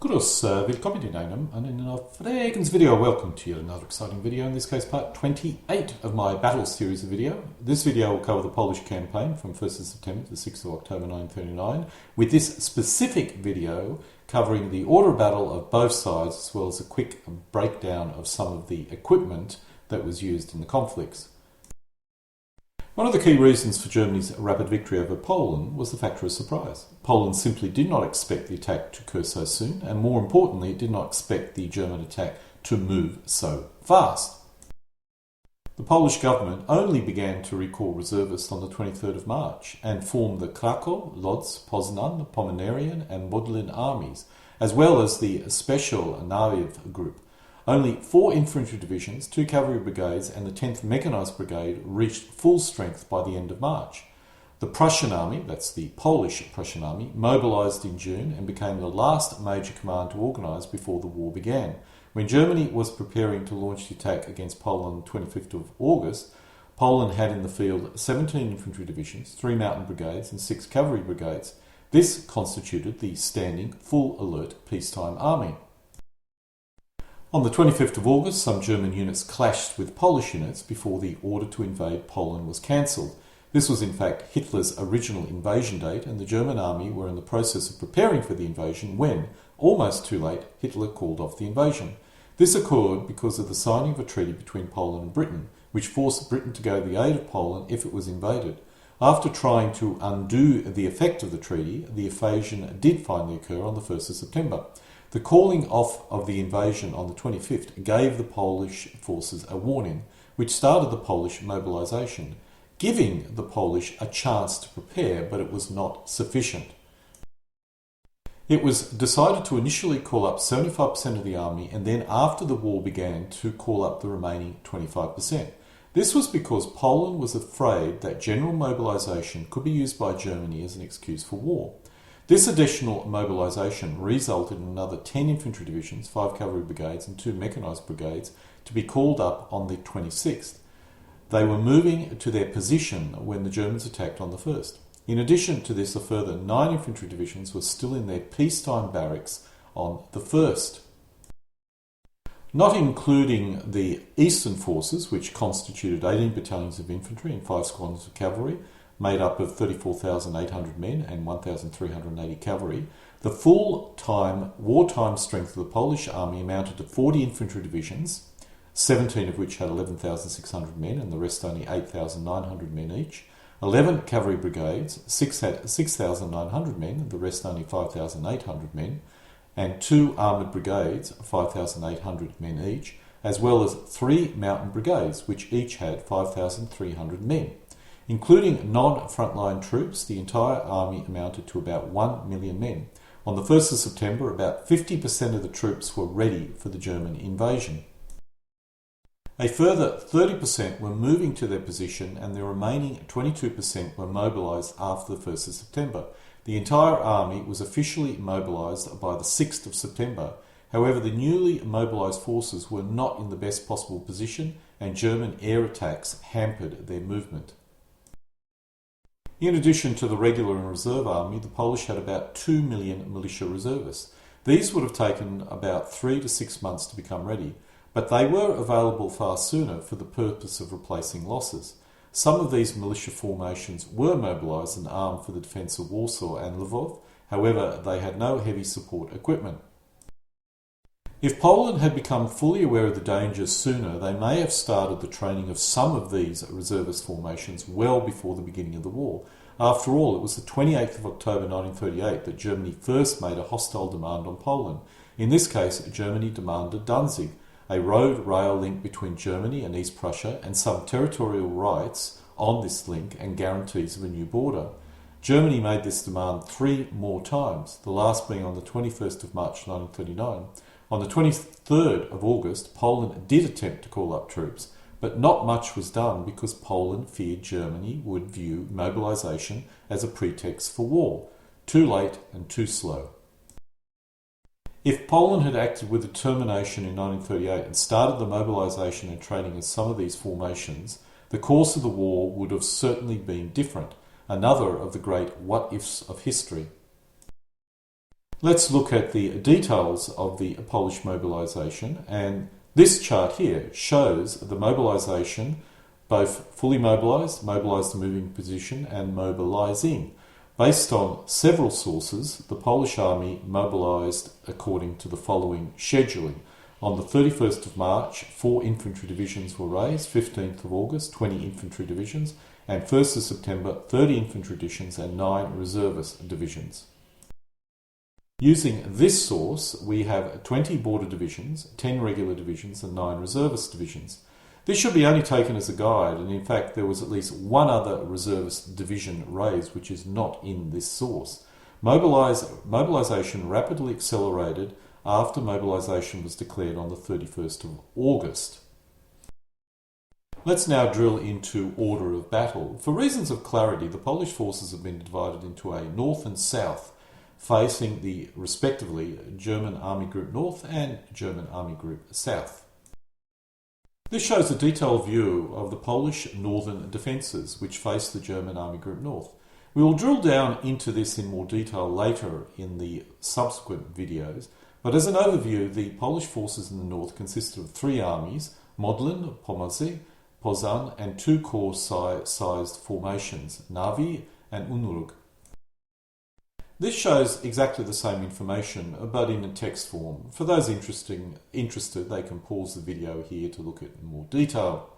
Grüß, willkommen in einem and in a Fragens video. Welcome to yet another exciting video, in this case part 28 of my battle series of video. This video will cover the Polish campaign from 1st of September to 6th of October 1939, with this specific video covering the order of battle of both sides, as well as a quick breakdown of some of the equipment that was used in the conflicts. One of the key reasons for Germany's rapid victory over Poland was the factor of surprise. Poland simply did not expect the attack to occur so soon, and more importantly, it did not expect the German attack to move so fast. The Polish government only began to recall reservists on the 23rd of March and formed the Krakow, Lodz, Poznan, Pomeranian and Modlin armies, as well as the Special Naviv Group. Only 4 infantry divisions, 2 cavalry brigades and the 10th Mechanized Brigade reached full strength by the end of March. The Prussian army, that's the Polish Prussian army, mobilised in June and became the last major command to organise before the war began. When Germany was preparing to launch the attack against Poland on the 25th of August, Poland had in the field 17 infantry divisions, 3 mountain brigades and 6 cavalry brigades. This constituted the standing, full alert peacetime army. On the 25th of August, some German units clashed with Polish units before the order to invade Poland was cancelled. This was in fact Hitler's original invasion date, and the German army were in the process of preparing for the invasion when, almost too late, Hitler called off the invasion. This occurred because of the signing of a treaty between Poland and Britain, which forced Britain to go to the aid of Poland if it was invaded. After trying to undo the effect of the treaty, the invasion did finally occur on the 1st of September. The calling off of the invasion on the 25th gave the Polish forces a warning, which started the Polish mobilisation, giving the Polish a chance to prepare, but it was not sufficient. It was decided to initially call up 75% of the army and then, after the war began, to call up the remaining 25%. This was because Poland was afraid that general mobilisation could be used by Germany as an excuse for war. This additional mobilisation resulted in another 10 infantry divisions, 5 cavalry brigades and 2 mechanised brigades to be called up on the 26th. They were moving to their position when the Germans attacked on the 1st. In addition to this, a further 9 infantry divisions were still in their peacetime barracks on the 1st. Not including the eastern forces, which constituted 18 battalions of infantry and 5 squadrons of cavalry, made up of 34,800 men and 1,380 cavalry, the full-time, wartime strength of the Polish army amounted to 40 infantry divisions, 17 of which had 11,600 men and the rest only 8,900 men each, 11 cavalry brigades, 6 had 6,900 men and the rest only 5,800 men, and 2 armoured brigades, 5,800 men each, as well as 3 mountain brigades, which each had 5,300 men. Including non-frontline troops, the entire army amounted to about 1 million men. On the 1st of September, about 50% of the troops were ready for the German invasion. A further 30% were moving to their position, and the remaining 22% were mobilised after the 1st of September. The entire army was officially mobilised by the 6th of September. However, the newly mobilised forces were not in the best possible position, and German air attacks hampered their movement. In addition to the regular and reserve army, the Polish had about 2 million militia reservists. These would have taken about 3 to 6 months to become ready, but they were available far sooner for the purpose of replacing losses. Some of these militia formations were mobilised and armed for the defence of Warsaw and Lvov. However, they had no heavy support equipment. If Poland had become fully aware of the dangers sooner, they may have started the training of some of these reservist formations well before the beginning of the war. After all, it was the 28th of October 1938 that Germany first made a hostile demand on Poland. In this case, Germany demanded Danzig, a road-rail link between Germany and East Prussia, and some territorial rights on this link and guarantees of a new border. Germany made this demand 3 more times, the last being on the 21st of March 1939. On the 23rd of August, Poland did attempt to call up troops, but not much was done because Poland feared Germany would view mobilisation as a pretext for war. Too late and too slow. If Poland had acted with determination in 1938 and started the mobilisation and training of some of these formations, the course of the war would have certainly been different, another of the great what-ifs of history. Let's look at the details of the Polish mobilization, and this chart here shows the mobilization, both fully mobilized, mobilized to moving position, and mobilizing. Based on several sources, the Polish army mobilized according to the following scheduling. On the 31st of March, 4 infantry divisions were raised, 15th of August, 20 infantry divisions, and 1st of September, 30 infantry divisions and 9 reservist divisions. Using this source, we have 20 border divisions, 10 regular divisions and 9 reservist divisions. This should be only taken as a guide, and in fact there was at least one other reservist division raised which is not in this source. Mobilization rapidly accelerated after mobilization was declared on the 31st of August. Let's now drill into order of battle. For reasons of clarity, the Polish forces have been divided into a north and south, facing the respectively German Army Group North and German Army Group South. This shows a detailed view of the Polish northern defences which face the German Army Group North. We will drill down into this in more detail later in the subsequent videos, but as an overview, the Polish forces in the north consisted of 3 armies, Modlin, Pomozy, Poznan, and 2 corps-sized formations, Nawi and Unrug. This shows exactly the same information, but in a text form. For those interested, they can pause the video here to look at more detail.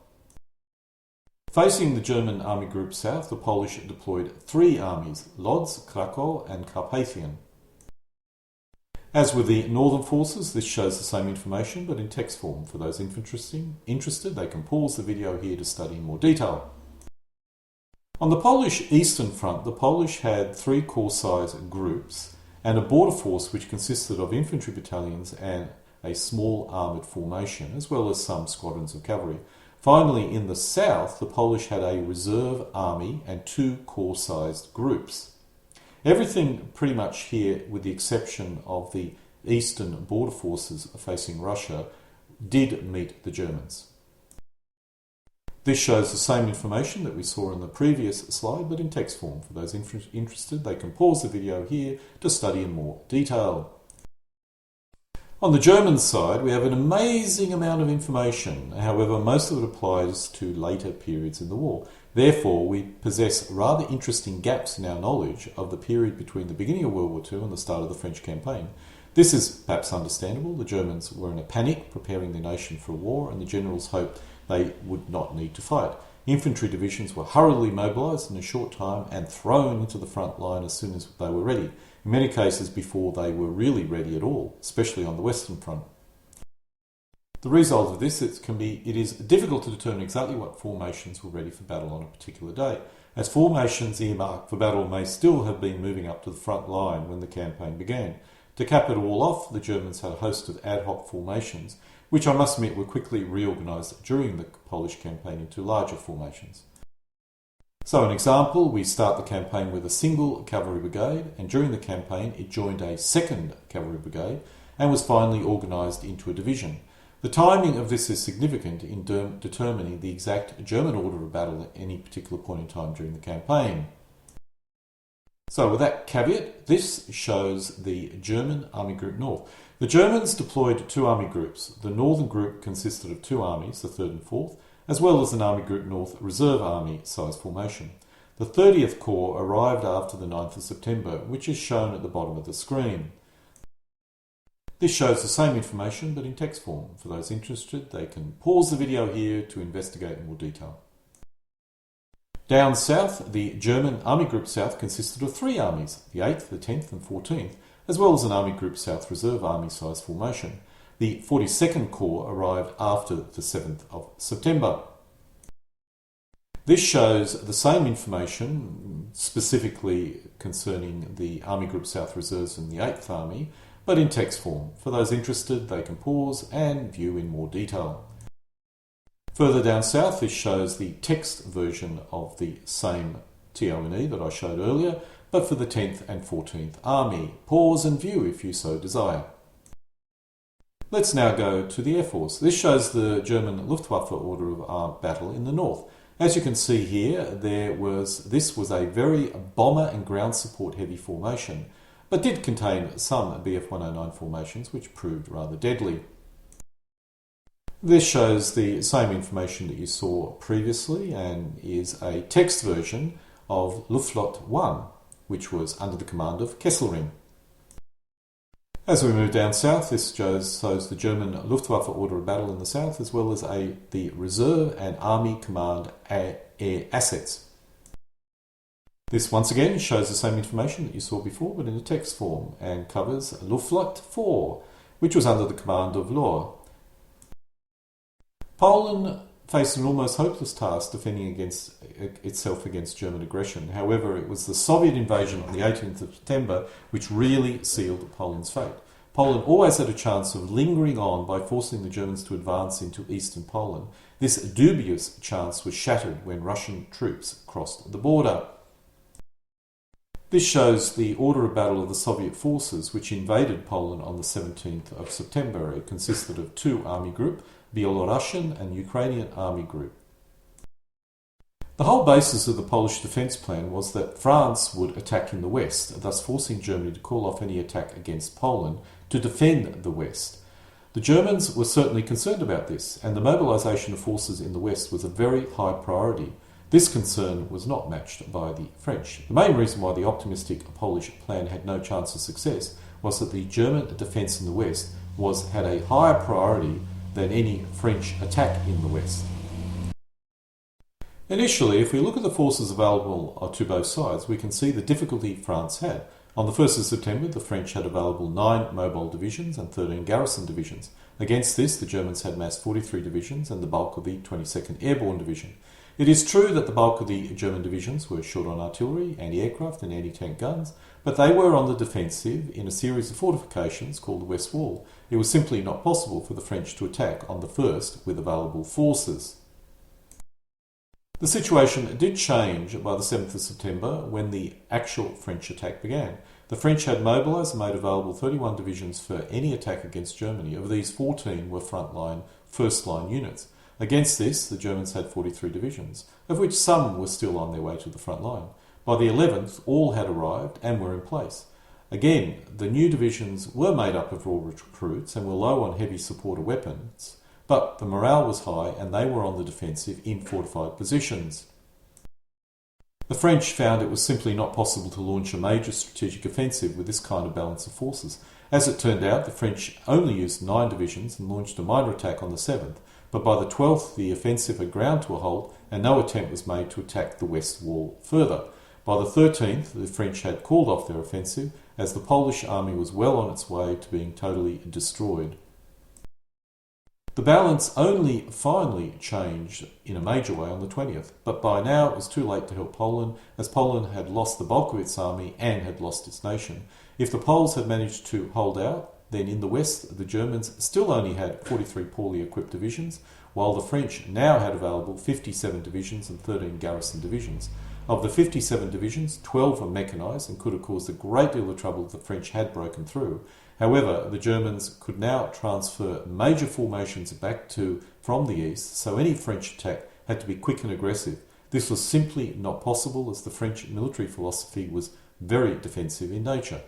Facing the German Army Group South, the Polish deployed 3 armies, Lodz, Krakow and Carpathian. As with the northern forces, this shows the same information, but in text form. For those interested, they can pause the video here to study in more detail. On the Polish Eastern Front, the Polish had 3 corps-sized groups and a border force which consisted of infantry battalions and a small armoured formation, as well as some squadrons of cavalry. Finally, in the south, the Polish had a reserve army and 2 corps-sized groups. Everything pretty much here, with the exception of the eastern border forces facing Russia, did meet the Germans. This shows the same information that we saw in the previous slide, but in text form. For those interested, they can pause the video here to study in more detail. On the German side, we have an amazing amount of information. However, most of it applies to later periods in the war. Therefore, we possess rather interesting gaps in our knowledge of the period between the beginning of World War II and the start of the French campaign. This is perhaps understandable. The Germans were in a panic, preparing their nation for a war, and the generals hoped they would not need to fight. Infantry divisions were hurriedly mobilised in a short time and thrown into the front line as soon as they were ready, in many cases before they were really ready at all, especially on the Western Front. The result of this it is difficult to determine exactly what formations were ready for battle on a particular day, as formations earmarked for battle may still have been moving up to the front line when the campaign began. To cap it all off, the Germans had a host of ad hoc formations, which I must admit were quickly reorganised during the Polish campaign into larger formations. So an example, we start the campaign with a single cavalry brigade, and during the campaign it joined a 2nd cavalry brigade and was finally organised into a division. The timing of this is significant in determining the exact German order of battle at any particular point in time during the campaign. So with that caveat, this shows the German Army Group North. The Germans deployed 2 army groups. The northern group consisted of 2 armies, the 3rd and 4th, as well as an Army Group North reserve army size formation. The 30th Corps arrived after the 9th of September, which is shown at the bottom of the screen. This shows the same information but in text form. For those interested, they can pause the video here to investigate in more detail. Down south, the German Army Group South consisted of 3 armies, the 8th, the 10th and 14th, as well as an Army Group South reserve army size formation. The 42nd Corps arrived after the 7th of September. This shows the same information, specifically concerning the Army Group South Reserves and the 8th Army, but in text form. For those interested, they can pause and view in more detail. Further down south, this shows the text version of the same TONE that I showed earlier, but for the 10th and 14th Army. Pause and view if you so desire. Let's now go to the Air Force. This shows the German Luftwaffe order of battle in the north. As you can see here, this was a very bomber and ground support heavy formation, but did contain some Bf-109 formations which proved rather deadly. This shows the same information that you saw previously and is a text version of Luftflotte 1, which was under the command of Kesselring. As we move down south, this shows the German Luftwaffe order of battle in the south, as well as the reserve and army command air assets. This once again shows the same information that you saw before, but in a text form, and covers Luftflotte 4, which was under the command of Lohr. Poland faced an almost hopeless task defending itself against German aggression. However, it was the Soviet invasion on the 18th of September which really sealed Poland's fate. Poland always had a chance of lingering on by forcing the Germans to advance into eastern Poland. This dubious chance was shattered when Russian troops crossed the border. This shows the order of battle of the Soviet forces which invaded Poland on the 17th of September. It consisted of two army groups, Belarusian and Ukrainian army group. The whole basis of the Polish defence plan was that France would attack in the west, thus forcing Germany to call off any attack against Poland to defend the west. The Germans were certainly concerned about this, and the mobilisation of forces in the west was a very high priority. This concern was not matched by the French. The main reason why the optimistic Polish plan had no chance of success was that the German defence in the west had a higher priority than any French attack in the west. Initially, if we look at the forces available to both sides, we can see the difficulty France had. On the 1st of September, the French had available 9 mobile divisions and 13 garrison divisions. Against this, the Germans had massed 43 divisions and the bulk of the 22nd Airborne Division. It is true that the bulk of the German divisions were short on artillery, anti-aircraft and anti-tank guns, but they were on the defensive in a series of fortifications called the West Wall. It was simply not possible for the French to attack on the 1st with available forces. The situation did change by the 7th of September when the actual French attack began. The French had mobilised and made available 31 divisions for any attack against Germany. Of these, 14 were frontline, first-line units. Against this, the Germans had 43 divisions, of which some were still on their way to the front line. By the 11th, all had arrived and were in place. Again, the new divisions were made up of raw recruits and were low on heavy supporter weapons, but the morale was high and they were on the defensive in fortified positions. The French found it was simply not possible to launch a major strategic offensive with this kind of balance of forces. As it turned out, the French only used 9 divisions and launched a minor attack on the 7th, but by the 12th the offensive had ground to a halt and no attempt was made to attack the West Wall further. By the 13th, the French had called off their offensive as the Polish army was well on its way to being totally destroyed. The balance only finally changed in a major way on the 20th, but by now it was too late to help Poland, as Poland had lost the bulk of its army and had lost its nation. If the Poles had managed to hold out, then in the west the Germans still only had 43 poorly equipped divisions, while the French now had available 57 divisions and 13 garrison divisions. Of the 57 divisions, 12 were mechanised and could have caused a great deal of trouble if the French had broken through. However, the Germans could now transfer major formations back from the east, so any French attack had to be quick and aggressive. This was simply not possible as the French military philosophy was very defensive in nature.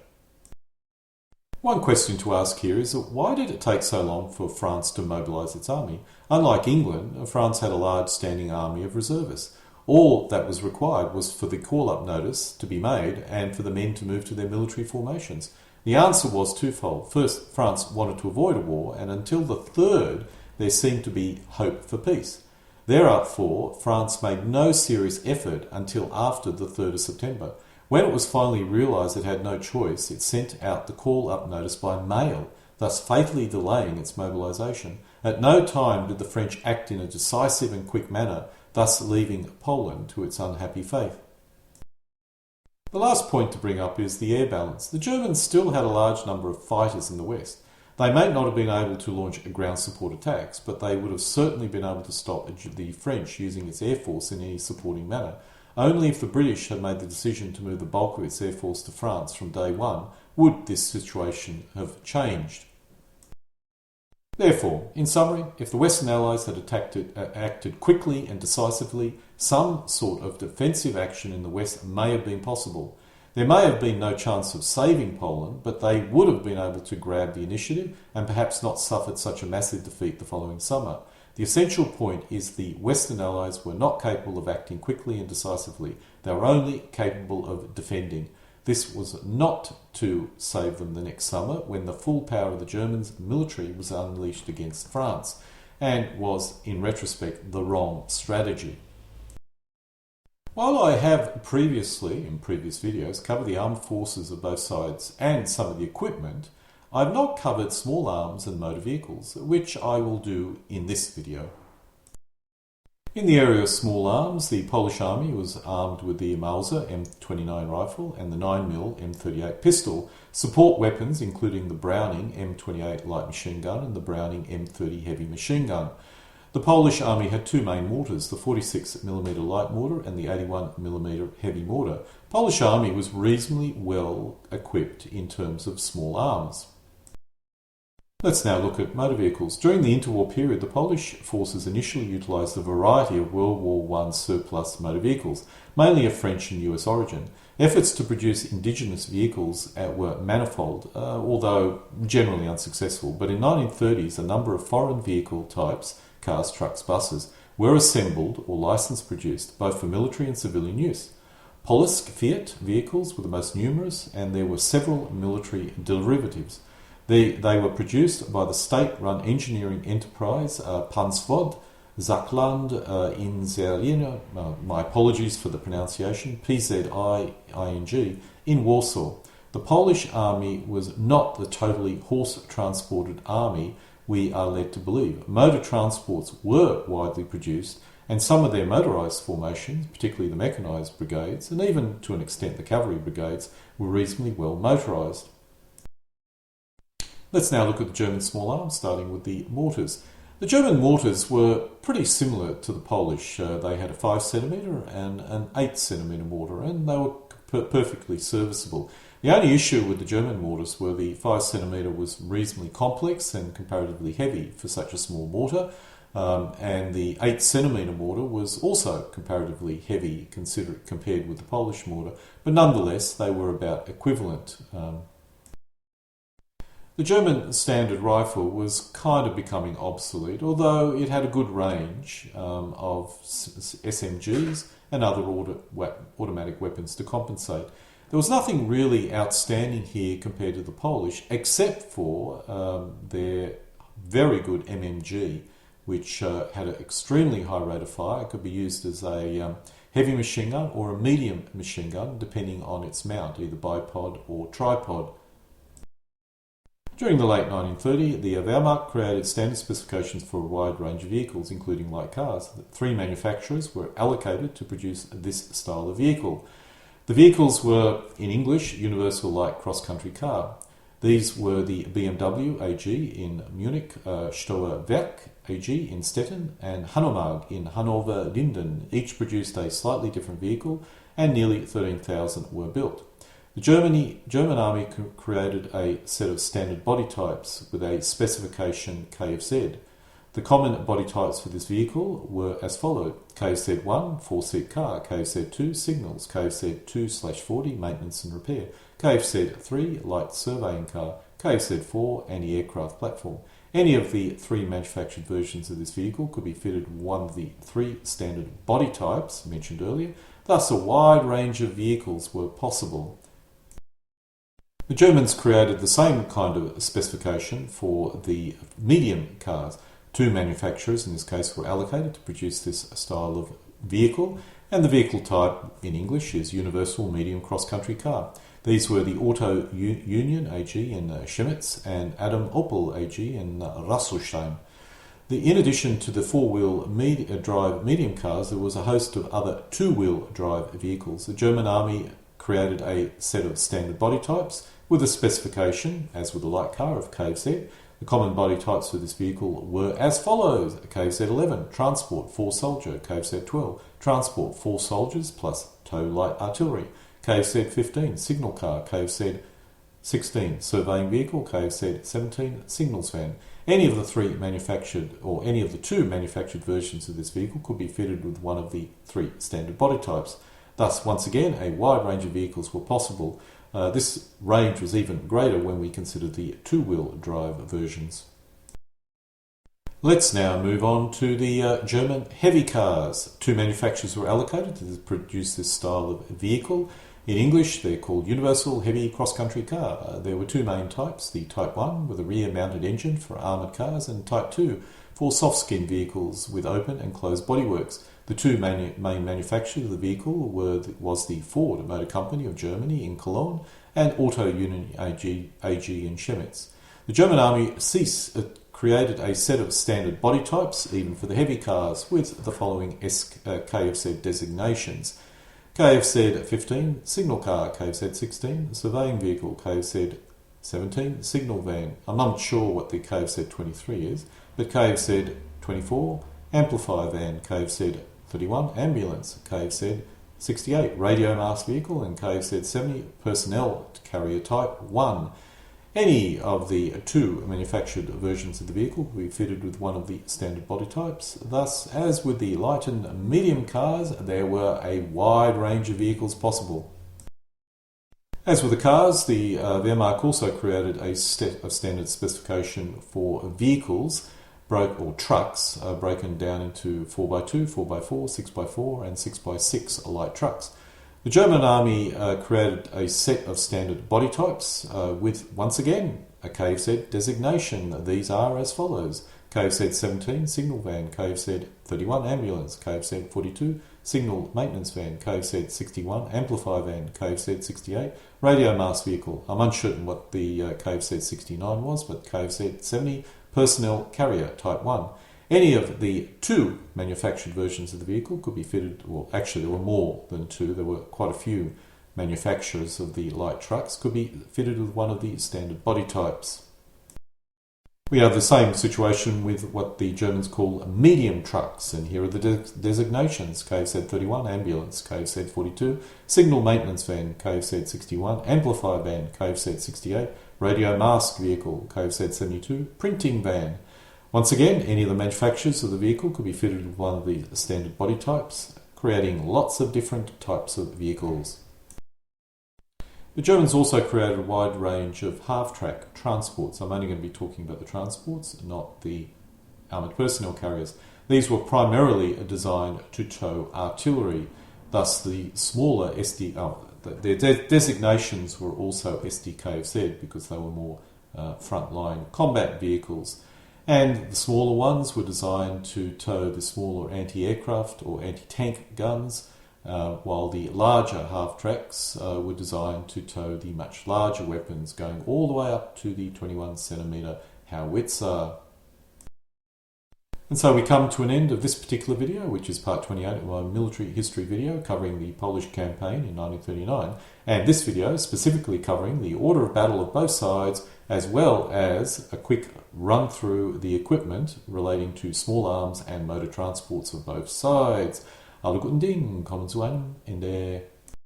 One question to ask here is why did it take so long for France to mobilise its army? Unlike England, France had a large standing army of reservists. All that was required was for the call-up notice to be made and for the men to move to their military formations. The answer was twofold. First, France wanted to avoid a war, and until the 3rd, there seemed to be hope for peace. Therefore, France made no serious effort until after the 3rd of September. When it was finally realised it had no choice, it sent out the call-up notice by mail, thus fatally delaying its mobilisation. At no time did the French act in a decisive and quick manner, thus leaving Poland to its unhappy fate. The last point to bring up is the air balance. The Germans still had a large number of fighters in the west. They may not have been able to launch ground support attacks, but they would have certainly been able to stop the French using its air force in any supporting manner. Only if the British had made the decision to move the bulk of its air force to France from day one would this situation have changed. Therefore, in summary, if the Western Allies had acted quickly and decisively, some sort of defensive action in the West may have been possible. There may have been no chance of saving Poland, but they would have been able to grab the initiative and perhaps not suffered such a massive defeat the following summer. The essential point is the Western Allies were not capable of acting quickly and decisively. They were only capable of defending. This was not to save them the next summer when the full power of the Germans' military was unleashed against France, and was, in retrospect, the wrong strategy. While I have previously, in previous videos, covered the armed forces of both sides and some of the equipment, I have not covered small arms and motor vehicles, which I will do in this video. In the area of small arms, the Polish army was armed with the Mauser M29 rifle and the 9mm M38 pistol. Support weapons including the Browning M28 light machine gun and the Browning M30 heavy machine gun. The Polish army had two main mortars, the 46mm light mortar and the 81mm heavy mortar. The Polish army was reasonably well equipped in terms of small arms. Let's now look at motor vehicles. During the interwar period, the Polish forces initially utilised a variety of World War I surplus motor vehicles, mainly of French and US origin. Efforts to produce indigenous vehicles were manifold, although generally unsuccessful, but in the 1930s a number of foreign vehicle types, cars, trucks, buses, were assembled or license produced, both for military and civilian use. Polsk Fiat vehicles were the most numerous, and there were several military derivatives. They were produced by the state-run engineering enterprise Państwowe Zakłady Inżynieryjne, my apologies for the pronunciation, PZIING, in Warsaw. The Polish army was not the totally horse-transported army we are led to believe. Motor transports were widely produced, and some of their motorised formations, particularly the mechanised brigades, and even to an extent the cavalry brigades, were reasonably well motorised. Let's now look at the German small arms, starting with the mortars. The German mortars were pretty similar to the Polish. They had a 5cm and an 8cm mortar, and they were perfectly serviceable. The only issue with the German mortars were the 5cm was reasonably complex and comparatively heavy for such a small mortar, and the 8cm mortar was also comparatively heavy compared with the Polish mortar, but nonetheless they were about equivalent. The German standard rifle was kind of becoming obsolete, although it had a good range of SMGs and other automatic weapons to compensate. There was nothing really outstanding here compared to the Polish, except for their very good MMG, which had an extremely high rate of fire. It could be used as a heavy machine gun or a medium machine gun, depending on its mount, either bipod or tripod. During the late 1930s, the Wehrmacht created standard specifications for a wide range of vehicles, including light cars. 3 manufacturers were allocated to produce this style of vehicle. The vehicles were, in English, Universal Light Cross-Country Car. These were the BMW AG in Munich, Stoer Werk AG in Stettin, and Hanomag in Hannover-Linden. Each produced a slightly different vehicle, and nearly 13,000 were built. The German army created a set of standard body types with a specification KFZ. The common body types for this vehicle were as follows: KFZ1, 4-seat car; KFZ2, signals; KFZ2/40, maintenance and repair; KFZ3, light surveying car; KFZ4, anti-aircraft platform. Any of the 3 manufactured versions of this vehicle could be fitted with one of the 3 standard body types mentioned earlier. Thus, a wide range of vehicles were possible. The Germans created the same kind of specification for the medium cars. 2 manufacturers in this case were allocated to produce this style of vehicle, and the vehicle type in English is Universal Medium Cross-Country Car. These were the Auto Union AG in Chemetz and Adam Opel AG in Rasselstein. In addition to the 4-wheel drive medium cars, there was a host of other 2-wheel drive vehicles. The German army created a set of standard body types with a specification, as with the light car, of KFZ. The common body types for this vehicle were as follows: KFZ11, transport, 4 soldier; KFZ12, transport, 4 soldiers plus tow light artillery; KFZ15, signal car; KFZ16, surveying vehicle; KFZ17, signals van. Any of the 3 manufactured, or any of the 2 manufactured versions of this vehicle could be fitted with one of the 3 standard body types. Thus, once again, a wide range of vehicles were possible. This range was even greater when we consider the two-wheel drive versions. Let's now move on to the German heavy cars. Two manufacturers were allocated to produce this style of vehicle. In English, they're called Universal Heavy Cross-Country Car. There were two main types, the Type 1 with a rear-mounted engine for armoured cars and Type 2 for soft-skin vehicles with open and closed bodyworks. The two main manufacturers of the vehicle was the Ford Motor Company of Germany in Cologne and Auto Union AG in Chemnitz. The German Army created a set of standard body types, even for the heavy cars, with the following KFZ designations. KFZ 15, signal car, KFZ 16, surveying vehicle, KFZ 17, signal van. I'm not sure what the KFZ 23 is, but KFZ 24, amplifier van, KFZ 31, ambulance, KFZ 68, radio mast vehicle, and KFZ 70, personnel carrier type 1. Any of the two manufactured versions of the vehicle will be fitted with one of the standard body types. Thus, as with the light and medium cars, there were a wide range of vehicles possible. As with the cars, the Wehrmacht also created a set of standard specification for vehicles, trucks, broken down into 4x2, 4x4, 6x4 and 6x6 light trucks. The German Army created a set of standard body types with, once again, a KFZ designation. These are as follows: KFZ 17, signal van; KFZ 31, ambulance; KFZ 42, signal maintenance van; KFZ 61, amplifier van; KFZ 68, radio mast vehicle. I'm uncertain what the KFZ 69 was, but KFZ 70, personnel carrier type 1. Any of the two manufactured versions of the vehicle could be fitted, well, actually there were more than two, there were quite a few manufacturers of the light trucks, could be fitted with one of the standard body types. We have the same situation with what the Germans call medium trucks, and here are the designations: KFZ 31, ambulance; KFZ 42, signal maintenance van; KFZ 61, amplifier van; KFZ 68, radio mast vehicle; KFZ 72, printing van. Once again, any of the manufacturers of the vehicle could be fitted with one of the standard body types, creating lots of different types of vehicles. The Germans also created a wide range of half-track transports. I'm only going to be talking about the transports, not the armoured personnel carriers. These were primarily designed to tow artillery. Thus, the smaller their designations were also SDKFZ because they were more frontline combat vehicles. And the smaller ones were designed to tow the smaller anti-aircraft or anti-tank guns, while the larger half-tracks were designed to tow the much larger weapons, going all the way up to the 21cm howitzer. And so we come to an end of this particular video, which is part 28 of my military history video covering the Polish campaign in 1939, and this video specifically covering the order of battle of both sides, as well as a quick run through the equipment relating to small arms and motor transports of both sides. Alle guten Dinge, kommen zu einem Ende.